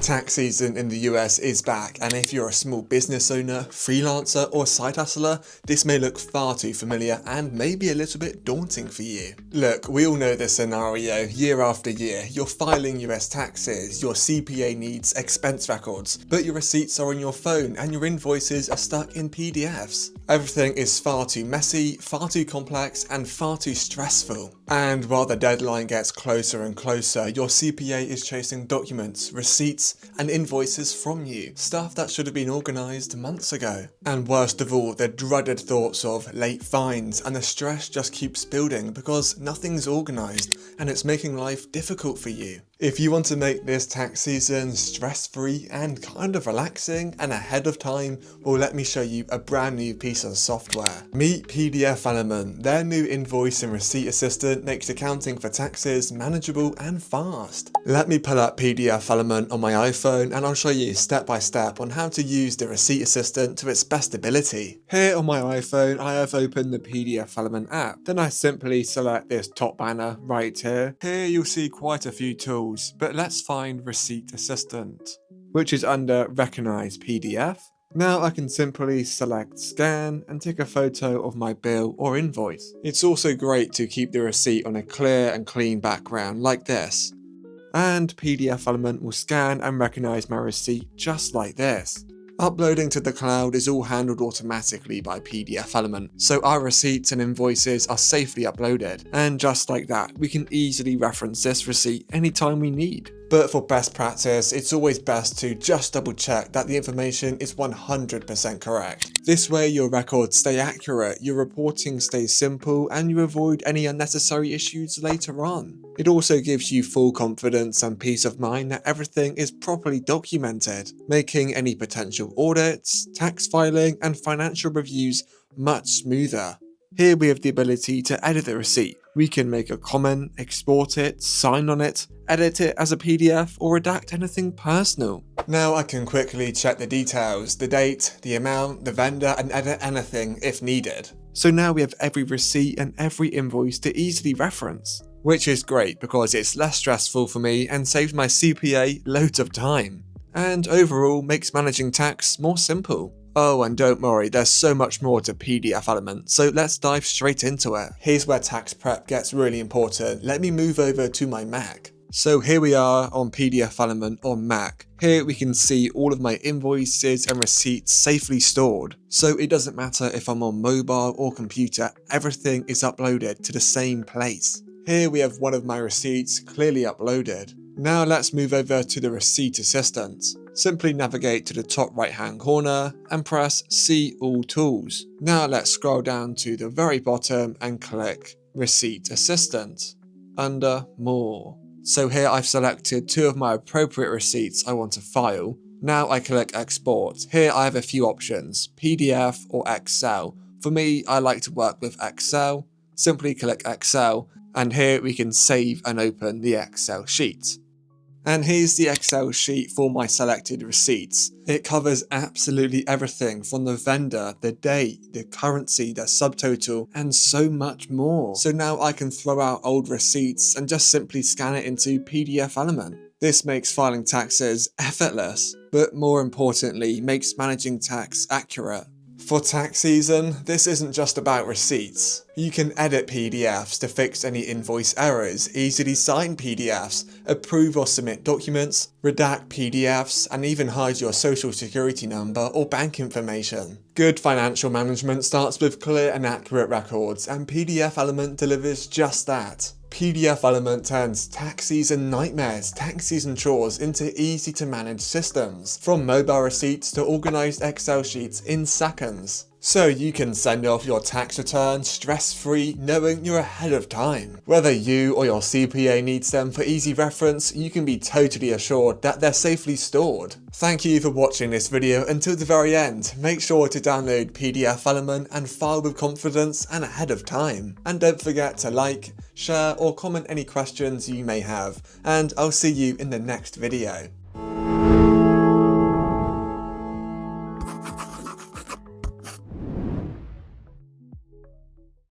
Tax season in the US is back, and if you're a small business owner, freelancer or side hustler, this may look far too familiar and maybe a little bit daunting for you. Look, we all know this scenario. Year after year, you're filing US taxes, your CPA needs expense records, but your receipts are on your phone and your invoices are stuck in PDFs. Everything is far too messy, far too complex, and far too stressful. And while the deadline gets closer and closer, your CPA is chasing documents, receipts, and invoices from you, stuff that should have been organised months ago. And worst of all, the dreaded thoughts of late fines, and the stress just keeps building because nothing's organised and it's making life difficult for you. If you want to make this tax season stress-free and kind of relaxing and ahead of time, well, let me show you a brand new piece of software. Meet PDFelement. Their new invoice and receipt assistant makes accounting for taxes manageable and fast. Let me pull up PDFelement on my iPhone and I'll show you step by step on how to use the receipt assistant to its best ability. Here on my iPhone, I have opened the PDFelement app. Then I simply select this top banner right here. Here you'll see quite a few tools. But let's find Receipt Assistant, which is under Recognize PDF. Now I can simply select Scan and take a photo of my bill or invoice. It's also great to keep the receipt on a clear and clean background like this. And PDFelement will scan and recognize my receipt just like this. Uploading to the cloud is all handled automatically by PDFelement, so our receipts and invoices are safely uploaded, and just like that, we can easily reference this receipt anytime we need. But for best practice, it's always best to just double check that the information is 100% correct. This way your records stay accurate, your reporting stays simple, and you avoid any unnecessary issues later on. It also gives you full confidence and peace of mind that everything is properly documented, making any potential audits, tax filing, and financial reviews much smoother. Here we have the ability to edit the receipt. We can make a comment, export it, sign on it, edit it as a PDF, or redact anything personal. Now I can quickly check the details, the date, the amount, the vendor, and edit anything if needed. So now we have every receipt and every invoice to easily reference, which is great because it's less stressful for me and saves my CPA loads of time, and overall makes managing tax more simple. Oh, and don't worry, there's so much more to PDFelement, so let's dive straight into it. Here's where tax prep gets really important. Let me move over to my Mac. So here we are on PDFelement on Mac. Here we can see all of my invoices and receipts safely stored. So it doesn't matter if I'm on mobile or computer, everything is uploaded to the same place. Here we have one of my receipts clearly uploaded. Now let's move over to the Receipt Assistant. Simply navigate to the top right hand corner and press See All Tools. Now let's scroll down to the very bottom and click Receipt Assistant under More. So here I've selected two of my appropriate receipts I want to file. Now I click Export. Here I have a few options, PDF or Excel. For me, I like to work with Excel. Simply click Excel, and here we can save and open the Excel sheet. And here's the Excel sheet for my selected receipts. It covers absolutely everything from the vendor, the date, the currency, the subtotal, and so much more. So now I can throw out old receipts and just simply scan it into PDFelement. This makes filing taxes effortless, but more importantly, makes managing tax accurate. For tax season, this isn't just about receipts. You can edit PDFs to fix any invoice errors, easily sign PDFs, approve or submit documents, redact PDFs, and even hide your social security number or bank information. Good financial management starts with clear and accurate records, and PDFelement delivers just that. PDFelement turns tax season nightmares, tax season chores into easy to manage systems, from mobile receipts to organised Excel sheets in seconds. So you can send off your tax return stress-free, knowing you're ahead of time. Whether you or your CPA needs them for easy reference, you can be totally assured that they're safely stored. Thank you for watching this video until the very end. Make sure to download PDFelement and file with confidence and ahead of time. And don't forget to like, share or comment any questions you may have, and I'll see you in the next video.